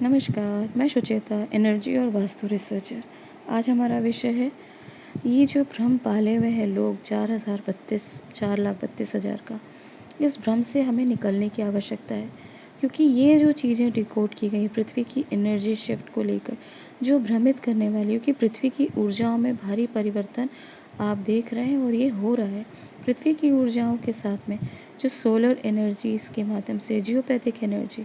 नमस्कार, मैं सुचेता, एनर्जी और वास्तु रिसर्चर। आज हमारा विषय है ये जो भ्रम पाले हुए हैं लोग 4,32,000 का, इस भ्रम से हमें निकलने की आवश्यकता है। क्योंकि ये जो चीज़ें डिकोड की गई पृथ्वी की एनर्जी शिफ्ट को लेकर, जो भ्रमित करने वाली, क्योंकि पृथ्वी की ऊर्जाओं में भारी परिवर्तन आप देख रहे हैं और ये हो रहा है। पृथ्वी की ऊर्जाओं के साथ में जो सोलर एनर्जीज़ के माध्यम से जियोपैथिक एनर्जी,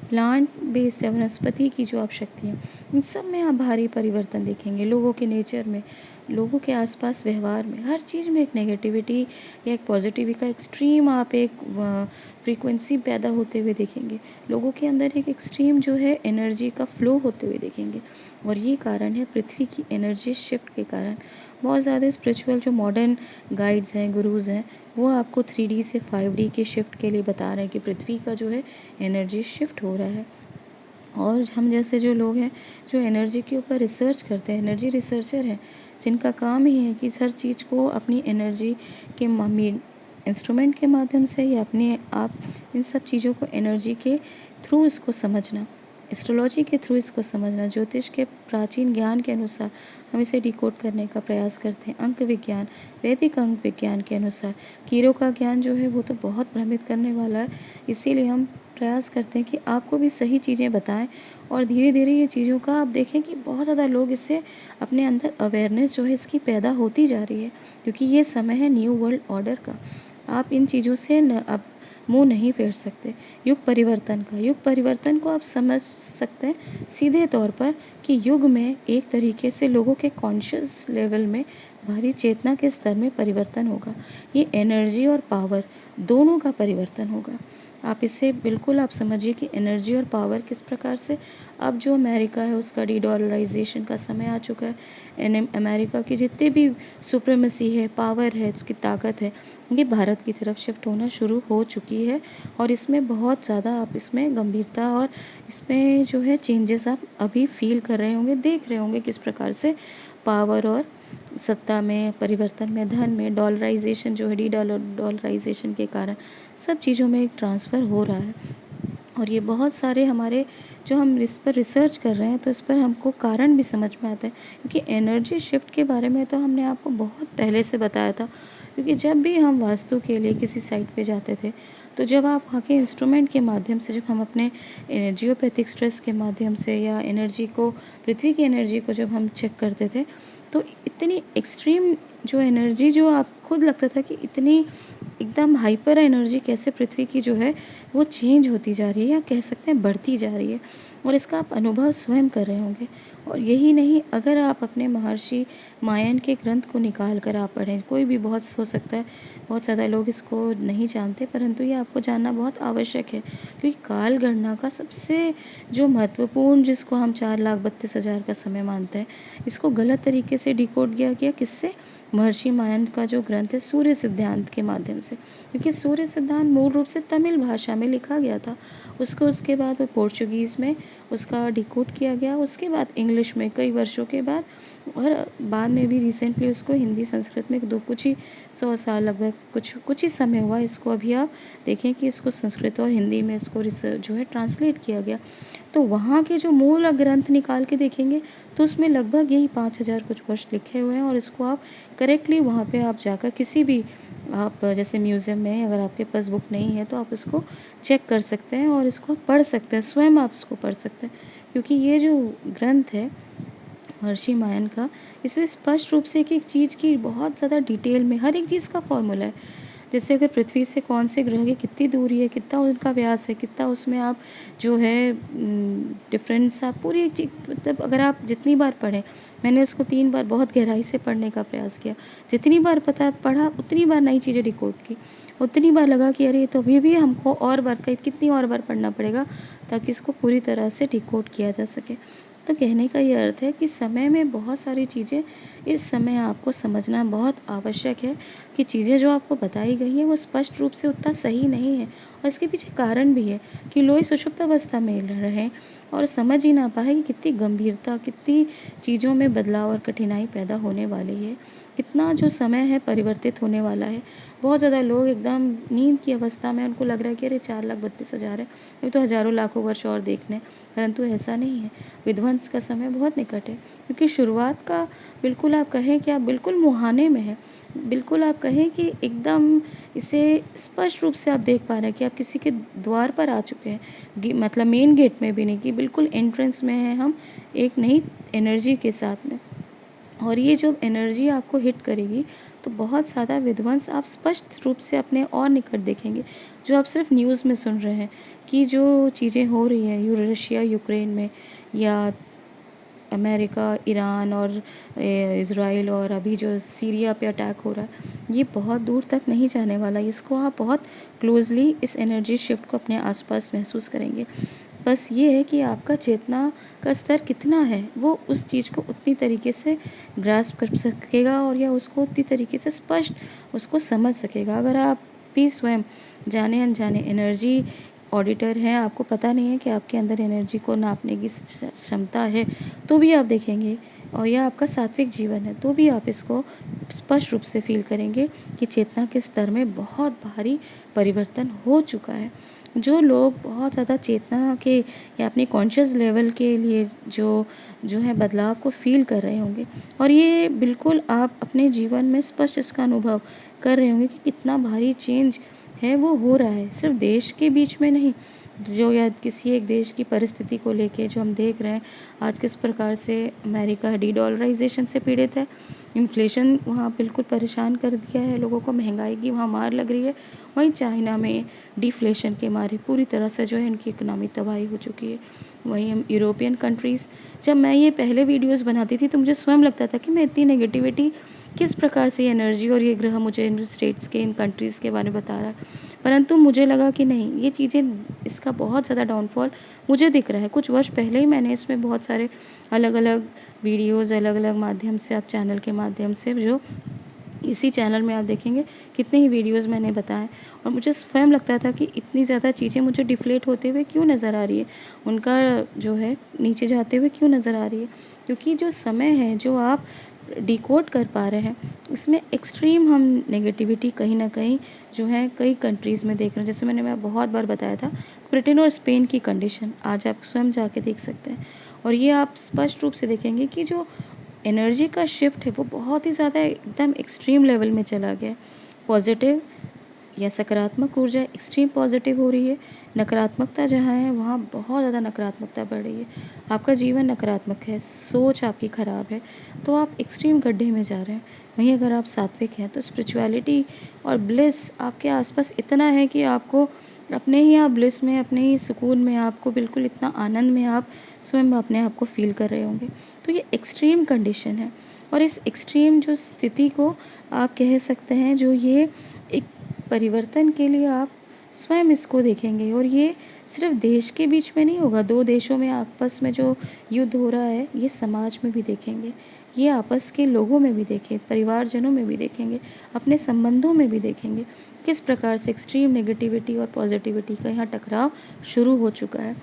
प्लांट बेस्ड या वनस्पति की जो आप शक्तियाँ, इन सब में आप भारी परिवर्तन देखेंगे। लोगों के नेचर में, लोगों के आसपास व्यवहार में, हर चीज़ में एक नेगेटिविटी या एक पॉजिटिविटी का एक्सट्रीम आप एक फ्रीक्वेंसी पैदा होते हुए देखेंगे। लोगों के अंदर एक एक्सट्रीम जो है एनर्जी का फ्लो होते हुए देखेंगे। और ये कारण है पृथ्वी की एनर्जी शिफ्ट के कारण। बहुत ज़्यादा स्पिरिचुअल जो मॉडर्न गाइड्स हैं, गुरुज़ हैं, वो आपको 3D से 5D के शिफ्ट के लिए बता रहे हैं कि पृथ्वी का जो है एनर्जी शिफ्ट हो रहा है। और हम जैसे जो लोग हैं जो एनर्जी के ऊपर रिसर्च करते हैं, एनर्जी रिसर्चर हैं, जिनका काम ही है कि हर चीज़ को अपनी एनर्जी के इंस्ट्रूमेंट के माध्यम से या अपने आप इन सब चीज़ों को एनर्जी के थ्रू इसको समझना, एस्ट्रोलॉजी के थ्रू इसको समझना, ज्योतिष के प्राचीन ज्ञान के अनुसार हम इसे डिकोड करने का प्रयास करते हैं। अंक विज्ञान, वैदिक अंक विज्ञान के अनुसार कीड़ों का ज्ञान जो है वो तो बहुत भ्रमित करने वाला है। इसीलिए हम प्रयास करते हैं कि आपको भी सही चीज़ें बताएं और धीरे धीरे ये चीज़ों का आप देखें कि बहुत ज़्यादा लोग इससे अपने अंदर अवेयरनेस जो है इसकी पैदा होती जा रही है। क्योंकि ये समय है न्यू वर्ल्ड ऑर्डर का। आप इन चीज़ों से अब मुंह नहीं फेर सकते। युग परिवर्तन का, युग परिवर्तन को आप समझ सकते हैं सीधे तौर पर कि युग में एक तरीके से लोगों के कॉन्शियस लेवल में भारी चेतना के स्तर में परिवर्तन होगा। ये एनर्जी और पावर दोनों का परिवर्तन होगा। आप इसे बिल्कुल आप समझिए कि एनर्जी और पावर किस प्रकार से अब जो अमेरिका है उसका डीडॉलराइजेशन का समय आ चुका है। अमेरिका की जितने भी सुप्रीमेसी है, पावर है, उसकी ताकत है, ये भारत की तरफ शिफ्ट होना शुरू हो चुकी है। और इसमें बहुत ज़्यादा आप इसमें गंभीरता और इसमें जो है चेंजेस आप अभी फील कर रहे होंगे, देख रहे होंगे किस प्रकार से पावर और सत्ता में परिवर्तन में, धन में डॉलराइजेशन जो है डॉलराइजेशन के कारण सब चीज़ों में एक ट्रांसफ़र हो रहा है। और ये बहुत सारे हमारे जो हम इस पर रिसर्च कर रहे हैं तो इस पर हमको कारण भी समझ में आता है। क्योंकि एनर्जी शिफ्ट के बारे में तो हमने आपको बहुत पहले से बताया था। क्योंकि जब भी हम वास्तु के लिए किसी साइट पे जाते थे, तो जब आप वहाँ के इंस्ट्रूमेंट के माध्यम से, जब हम अपने जियोपैथिक स्ट्रेस के माध्यम से या एनर्जी को, पृथ्वी की एनर्जी को जब हम चेक करते थे, तो इतनी एक्सट्रीम जो एनर्जी, जो आप खुद लगता था कि इतनी एकदम हाइपर एनर्जी कैसे पृथ्वी की जो है वो चेंज होती जा रही है, या कह सकते हैं बढ़ती जा रही है। और इसका आप अनुभव स्वयं कर रहे होंगे। और यही नहीं, अगर आप अपने महर्षि मायन के ग्रंथ को निकाल कर आप पढ़ें, कोई भी, बहुत हो सकता है बहुत ज़्यादा लोग इसको नहीं जानते, परंतु ये आपको जानना बहुत आवश्यक है। क्योंकि काल गणना का सबसे जो महत्वपूर्ण, जिसको हम 4,32,000 का समय मानते हैं, इसको गलत तरीके से डिकोड किया गया। किससे? महर्षि मायन का जो ग्रंथ है सूर्य सिद्धांत के माध्यम से। क्योंकि सूर्य सिद्धांत मूल रूप से तमिल भाषा में लिखा गया था। उसको उसके बाद वो पोर्चुगीज़ में उसका डिकोड किया गया, उसके बाद इंग्लिश में कई वर्षों के बाद, और बाद में भी रिसेंटली उसको हिंदी संस्कृत में कुछ ही 100 साल लगभग, कुछ ही समय हुआ इसको। अभी आप देखें कि इसको संस्कृत और हिंदी में इसको जो है ट्रांसलेट किया गया। तो वहाँ के जो मूल ग्रंथ निकाल के देखेंगे तो उसमें लगभग यही 5,000 कुछ वर्ष लिखे हुए हैं। और इसको आप करेक्टली वहाँ पे आप जाकर किसी भी, आप जैसे म्यूज़ियम में, अगर आपके पास बुक नहीं है तो आप इसको चेक कर सकते हैं और इसको पढ़ सकते हैं, स्वयं आप इसको पढ़ सकते हैं। क्योंकि ये जो ग्रंथ है महर्षि मायन का, इसमें स्पष्ट रूप से एक चीज़ की बहुत ज़्यादा डिटेल में हर एक चीज़ का फॉर्मूला है। जैसे अगर पृथ्वी से कौन से ग्रह की कितनी दूरी है, कितना उनका व्यास है, कितना उसमें आप जो है डिफरेंस, आप पूरी एक चीज़, मतलब अगर आप जितनी बार पढ़ें, मैंने उसको 3 बार बहुत गहराई से पढ़ने का प्रयास किया। जितनी बार पढ़ा उतनी बार नई चीज़ें डिकोड की, उतनी बार लगा कि अरे, तो अभी भी हमको और बार कितनी और बार पढ़ना पड़ेगा ताकि इसको पूरी तरह से डिकोड किया जा सके। तो कहने का ये अर्थ है कि समय में बहुत सारी चीज़ें इस समय आपको समझना बहुत आवश्यक है कि चीज़ें जो आपको बताई गई हैं वो स्पष्ट रूप से उतना सही नहीं है। और इसके पीछे कारण भी है कि लोग सुषुप्त अवस्था में रहें, और समझ ही ना पाए कि कितनी गंभीरता, कितनी चीज़ों में बदलाव और कठिनाई पैदा होने वाली है, कितना जो समय है परिवर्तित होने वाला है। बहुत ज़्यादा लोग एकदम नींद की अवस्था में, उनको लग रहा है कि अरे 4,32,000 है, अभी तो हज़ारों लाखों वर्ष और देखने हैं। परंतु ऐसा नहीं है, विध्वंस का समय बहुत निकट है, क्योंकि शुरुआत का बिल्कुल आप कहें कि आप बिल्कुल मुहाने में हैं। बिल्कुल आप कहें कि एकदम इसे स्पष्ट रूप से आप देख पा रहे हैं कि आप किसी के द्वार पर आ चुके हैं। मतलब मेन गेट में भी नहीं, कि बिल्कुल एंट्रेंस में हैं हम एक नई एनर्जी के साथ में। और ये जो एनर्जी आपको हिट करेगी, तो बहुत ज़्यादा विध्वंस आप स्पष्ट रूप से अपने और निकट देखेंगे। जो आप सिर्फ न्यूज़ में सुन रहे हैं कि जो चीज़ें हो रही हैं रशिया यूक्रेन में, या अमेरिका, ईरान और इज़राइल, और अभी जो सीरिया पे अटैक हो रहा है, ये बहुत दूर तक नहीं जाने वाला। इसको आप बहुत क्लोज़ली इस एनर्जी शिफ्ट को अपने आसपास महसूस करेंगे। बस ये है कि आपका चेतना का स्तर कितना है, वो उस चीज़ को उतनी तरीके से ग्रास्प कर सकेगा, और या उसको उतनी तरीके से स्पष्ट उसको समझ सकेगा। अगर आप भी स्वयं जाने-अनजाने एनर्जी ऑडिटर हैं, आपको पता नहीं है कि आपके अंदर एनर्जी को नापने की क्षमता है, तो भी आप देखेंगे, और यह आपका सात्विक जीवन है, तो भी आप इसको स्पष्ट रूप से फ़ील करेंगे कि चेतना के स्तर में बहुत भारी परिवर्तन हो चुका है। जो लोग बहुत ज़्यादा चेतना के या अपने कॉन्शियस लेवल के लिए जो है बदलाव को फ़ील कर रहे होंगे, और ये बिल्कुल आप अपने जीवन में स्पष्ट इसका अनुभव कर रहे होंगे कि कितना भारी चेंज है वो हो रहा है, सिर्फ देश के बीच में नहीं, जो या किसी एक देश की परिस्थिति को लेके जो हम देख रहे हैं आज किस प्रकार से अमेरिका डी-डॉलराइजेशन से पीड़ित है, इन्फ्लेशन वहाँ बिल्कुल परेशान कर दिया है लोगों को, महंगाई की वहाँ मार लग रही है। वहीं चाइना में डिफ्लेशन के मारे पूरी तरह से जो है इनकी इकोनॉमी तबाही हो चुकी है। वहीं हम यूरोपियन कंट्रीज़, जब मैं ये पहले वीडियोज़ बनाती थी तो मुझे स्वयं लगता था कि मैं इतनी नेगेटिविटी किस प्रकार से एनर्जी और ये ग्रह मुझे इन स्टेट्स के, इन कंट्रीज़ के बारे में बता रहा है। परंतु मुझे लगा कि नहीं, ये चीज़ें, इसका बहुत ज़्यादा डाउनफॉल मुझे दिख रहा है। कुछ वर्ष पहले ही मैंने इसमें बहुत सारे अलग-अलग वीडियोज़, अलग-अलग माध्यम से, आप चैनल के माध्यम से, जो इसी चैनल में आप देखेंगे कितने ही वीडियोज़ मैंने बताए, और मुझे स्वयं लगता था कि इतनी ज़्यादा चीज़ें मुझे डिफ्लेट होते हुए क्यों नज़र आ रही है, उनका जो है नीचे जाते हुए क्यों नज़र आ रही है। क्योंकि जो समय है जो आप डिकोड कर पा रहे हैं, उसमें एक्सट्रीम हम नेगेटिविटी कहीं न कहीं जो है कई कंट्रीज़ में देख रहे हैं। जैसे मैं बहुत बार बताया था, ब्रिटेन और स्पेन की कंडीशन आज आप स्वयं जाके देख सकते हैं, और ये आप स्पष्ट रूप से देखेंगे कि जो एनर्जी का शिफ्ट है वो बहुत ही ज़्यादा एकदम एक्सट्रीम लेवल में चला गया है। पॉजिटिव या सकारात्मक ऊर्जा एक्सट्रीम पॉजिटिव हो रही है, नकारात्मकता जहाँ है वहाँ बहुत ज़्यादा नकारात्मकता बढ़ रही है। आपका जीवन नकारात्मक है, सोच आपकी ख़राब है, तो आप एक्सट्रीम गड्ढे में जा रहे हैं। वहीं अगर आप सात्विक हैं तो स्पिरिचुअलिटी और ब्लिस आपके आसपास इतना है कि आपको अपने ही आप ब्लिस में, अपने ही सुकून में, आपको बिल्कुल इतना आनंद में आप स्वयं अपने आप को फ़ील कर रहे होंगे। तो ये एक्सट्रीम कंडीशन है, और इस एक्सट्रीम जो स्थिति को आप कह सकते हैं, जो ये एक परिवर्तन के लिए आप स्वयं इसको देखेंगे, और ये सिर्फ देश के बीच में नहीं होगा, दो देशों में आपस में जो युद्ध हो रहा है, ये समाज में भी देखेंगे, ये आपस के लोगों में भी देखें, परिवारजनों में भी देखेंगे, अपने संबंधों में भी देखेंगे, किस प्रकार से एक्सट्रीम नेगेटिविटी और पॉजिटिविटी का यहाँ टकराव शुरू हो चुका है।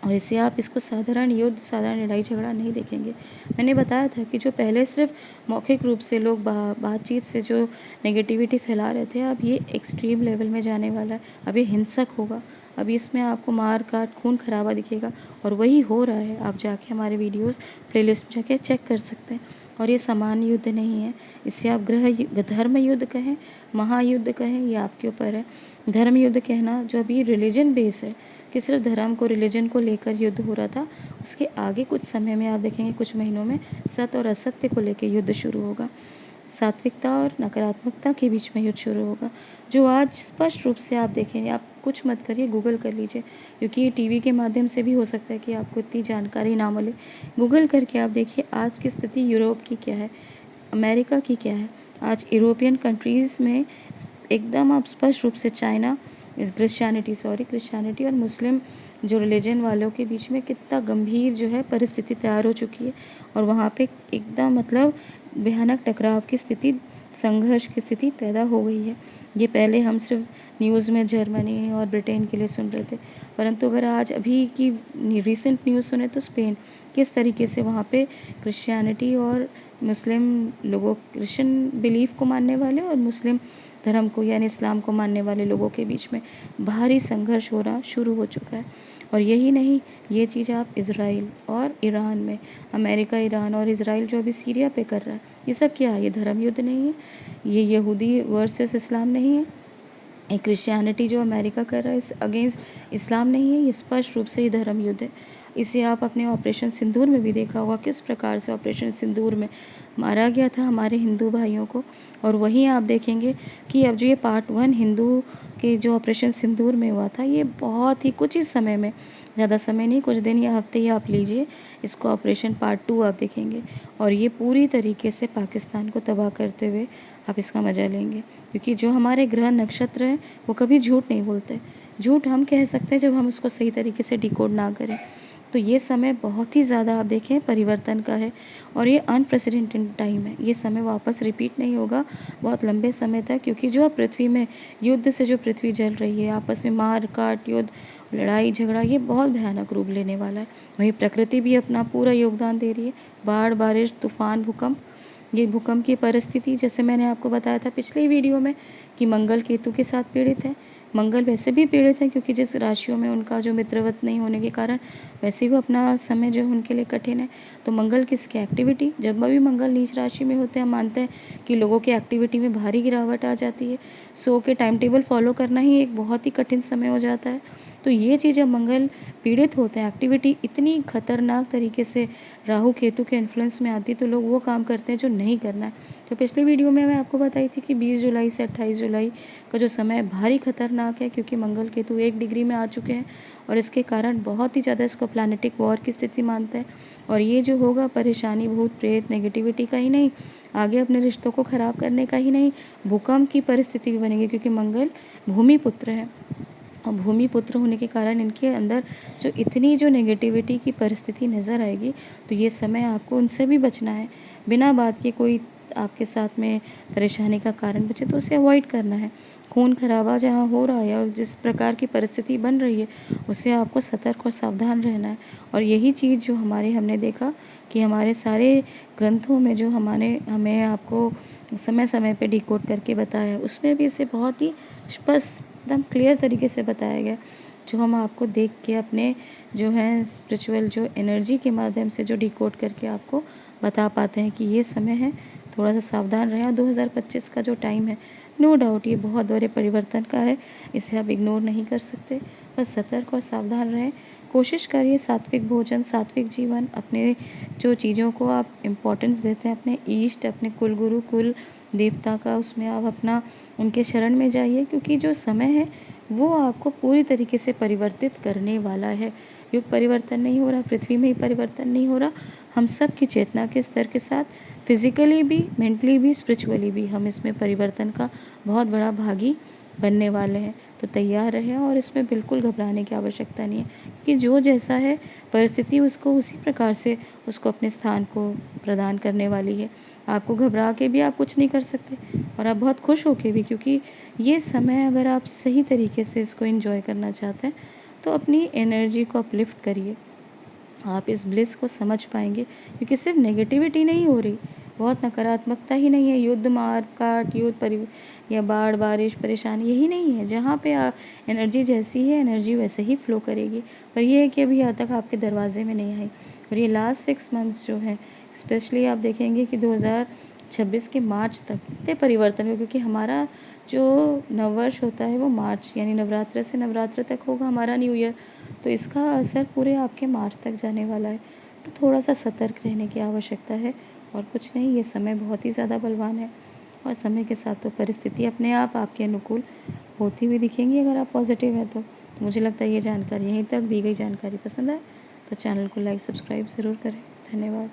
और इसे आप इसको साधारण युद्ध, साधारण लड़ाई झगड़ा नहीं देखेंगे। मैंने बताया था कि जो पहले सिर्फ मौखिक रूप से लोग बातचीत से जो नेगेटिविटी फैला रहे थे, अब ये एक्सट्रीम लेवल में जाने वाला है। अब ये हिंसक होगा, अब इसमें आपको मार काट, खून खराबा दिखेगा, और वही हो रहा है। आप जाके हमारे वीडियोज़ प्लेलिस्ट में जाके चेक कर सकते हैं। और ये सामान्य युद्ध नहीं है, इसे आप धर्म युद्ध कहें, महायुद्ध कहें, ये आपके ऊपर है। धर्म युद्ध कहना जो अभी रिलीजन बेस है, कि सिर्फ धर्म को, रिलीजन को लेकर युद्ध हो रहा था, उसके आगे कुछ समय में आप देखेंगे, कुछ महीनों में सत्य और असत्य को लेकर युद्ध शुरू होगा, सात्विकता और नकारात्मकता के बीच में युद्ध शुरू होगा, जो आज स्पष्ट रूप से आप देखेंगे। आप कुछ मत करिए, गूगल कर लीजिए, क्योंकि ये टीवी के माध्यम से भी हो सकता है कि आपको इतनी जानकारी ना मिले। गूगल करके आप देखिए आज की स्थिति यूरोप की क्या है, अमेरिका की क्या है, आज यूरोपियन कंट्रीज़ में एकदम आप स्पष्ट रूप से चाइना, क्रिश्चियनिटी और मुस्लिम जो रिलीजन वालों के बीच में कितना गंभीर जो है परिस्थिति तैयार हो चुकी है, और वहाँ पे एकदम मतलब भयानक टकराव की स्थिति संघर्ष की स्थिति पैदा हो गई है। ये पहले हम सिर्फ न्यूज़ में जर्मनी और ब्रिटेन के लिए सुन रहे थे, परंतु अगर आज अभी की रिसेंट न्यूज़ सुने तो स्पेन, किस तरीके से वहाँ पे क्रिश्चियनिटी और मुस्लिम लोगों, क्रिश्चियन बिलीफ को मानने वाले और मुस्लिम धर्म को यानी इस्लाम को मानने वाले लोगों के बीच में भारी संघर्ष होना शुरू हो चुका है। और यही नहीं, ये चीज़ आप इज़राइल और ईरान में, अमेरिका, ईरान और इज़राइल जो अभी सीरिया पे कर रहा है, ये सब क्या है? ये धर्म युद्ध नहीं है, ये यहूदी वर्सेस इस्लाम नहीं है, ये क्रिश्चियनिटी जो अमेरिका कर रहा है इस अगेंस्ट इस्लाम नहीं है, ये स्पष्ट रूप से ही धर्म युद्ध है। इसे आप अपने ऑपरेशन सिंदूर में भी देखा होगा, किस प्रकार से ऑपरेशन सिंदूर में मारा गया था हमारे हिंदू भाइयों को। और वहीं आप देखेंगे कि अब जो ये पार्ट 1 हिंदू के जो ऑपरेशन सिंदूर में हुआ था, ये बहुत ही कुछ ही समय में, ज़्यादा समय नहीं, कुछ दिन या हफ्ते ही आप लीजिए, इसको ऑपरेशन पार्ट 2 आप देखेंगे और ये पूरी तरीके से पाकिस्तान को तबाह करते हुए आप इसका मज़ा लेंगे। क्योंकि जो हमारे ग्रह नक्षत्र हैं वो कभी झूठ नहीं बोलते। झूठ हम कह सकते हैं जब हम उसको सही तरीके से डिकोड ना करें। तो ये समय बहुत ही ज़्यादा आप देखें परिवर्तन का है और ये अनप्रेसिडेंटेड टाइम है। ये समय वापस रिपीट नहीं होगा बहुत लंबे समय तक, क्योंकि जो अब पृथ्वी में युद्ध से जो पृथ्वी जल रही है, आपस में मार काट, युद्ध, लड़ाई झगड़ा, ये बहुत भयानक रूप लेने वाला है। वहीं प्रकृति भी अपना पूरा योगदान दे रही है। बाढ़, बारिश, तूफान, भूकंप, ये भूकंप की परिस्थिति जैसे मैंने आपको बताया था पिछले वीडियो में कि मंगल केतु के साथ पीड़ित है। मंगल वैसे भी पीड़ित है क्योंकि जिस राशियों में उनका जो मित्रवत नहीं होने के कारण वैसे ही वो अपना समय जो है उनके लिए कठिन है। तो मंगल किसकी एक्टिविटी, जब भी मंगल नीच राशि में होते हैं हम मानते हैं कि लोगों की एक्टिविटी में भारी गिरावट आ जाती है। सो के टाइम टेबल फॉलो करना ही एक बहुत ही कठिन समय हो जाता है। तो ये चीज़ जब मंगल पीड़ित होते हैं, एक्टिविटी इतनी खतरनाक तरीके से राहु केतु के इन्फ्लुएंस में आती है, तो लोग वो काम करते हैं जो नहीं करना है। तो पिछली वीडियो में मैं आपको बताई थी कि 20 जुलाई से 28 जुलाई का जो समय भारी खतरनाक है, क्योंकि मंगल केतु 1 डिग्री में आ चुके हैं और इसके कारण बहुत ही ज़्यादा इसको प्लानिटिक वॉर की स्थिति मानते हैं। और ये जो होगा परेशानी भूत प्रेत नेगेटिविटी का ही नहीं, आगे अपने रिश्तों को ख़राब करने का ही नहीं, भूकंप की परिस्थिति भी बनेगी, क्योंकि मंगल भूमि पुत्र है और भूमि पुत्र होने के कारण इनके अंदर जो इतनी जो नेगेटिविटी की परिस्थिति नज़र आएगी, तो ये समय आपको उनसे भी बचना है। बिना बात के कोई आपके साथ में परेशानी का कारण बचे तो उसे अवॉइड करना है। खून खराबा जहाँ हो रहा है और जिस प्रकार की परिस्थिति बन रही है, उससे आपको सतर्क और सावधान रहना है। और यही चीज़ जो हमने देखा कि हमारे सारे ग्रंथों में जो हमें आपको समय समय पे डिकोड करके बताया है, उसमें भी इसे बहुत ही स्पष्ट एकदम क्लियर तरीके से बताया गया, जो हम आपको देख के अपने जो है स्पिरिचुअल जो एनर्जी के माध्यम से जो डिकोड करके आपको बता पाते हैं कि ये समय है, थोड़ा सा सावधान रहें। 2025 का जो टाइम है, नो डाउट ये बहुत बड़े परिवर्तन का है, इसे आप इग्नोर नहीं कर सकते। बस सतर्क और सावधान रहें। कोशिश करिए सात्विक भोजन, सात्विक जीवन, अपने जो चीज़ों को आप इम्पोर्टेंस देते हैं, अपने ईष्ट, अपने कुल गुरु, कुल देवता का, उसमें आप अपना उनके शरण में जाइए, क्योंकि जो समय है वो आपको पूरी तरीके से परिवर्तित करने वाला है। युग परिवर्तन नहीं हो रहा, पृथ्वी में ही परिवर्तन नहीं हो रहा, हम सब की चेतना के स्तर के साथ फिज़िकली भी, मेंटली भी, स्पिरिचुअली भी हम इसमें परिवर्तन का बहुत बड़ा भागी बनने वाले हैं। तो तैयार रहें और इसमें बिल्कुल घबराने की आवश्यकता नहीं है, क्योंकि जो जैसा है परिस्थिति उसको उसी प्रकार से उसको अपने स्थान को प्रदान करने वाली है। आपको घबरा के भी आप कुछ नहीं कर सकते और आप बहुत खुश होके भी, क्योंकि ये समय अगर आप सही तरीके से इसको एंजॉय करना चाहते हैं तो अपनी एनर्जी को अपलिफ्ट करिए, आप इस ब्लिस को समझ पाएंगे। क्योंकि सिर्फ नेगेटिविटी नहीं हो रही, बहुत नकारात्मकता ही नहीं है, युद्ध, मार काट, या बाढ़, बारिश, परेशानी, यही नहीं है। जहाँ पे एनर्जी जैसी है एनर्जी वैसे ही फ्लो करेगी। पर यह है कि अभी यहाँ तक आपके दरवाजे में नहीं आई। और ये लास्ट 6 मंथ्स जो है, स्पेशली आप देखेंगे कि 2026 के मार्च तक इतने परिवर्तन हुए, क्योंकि हमारा जो नववर्ष होता है वो मार्च यानी नवरात्र से नवरात्र तक होगा हमारा न्यू ईयर। तो इसका असर पूरे आपके मार्च तक जाने वाला है। तो थोड़ा सा सतर्क रहने की आवश्यकता है और कुछ नहीं। ये समय बहुत ही ज़्यादा बलवान है और समय के साथ तो परिस्थिति अपने आप आपके अनुकूल होती हुई दिखेंगी, अगर आप पॉजिटिव हैं तो। मुझे लगता है ये जानकारी, यहीं तक दी गई जानकारी पसंद आए तो चैनल को लाइक सब्सक्राइब ज़रूर करें। धन्यवाद।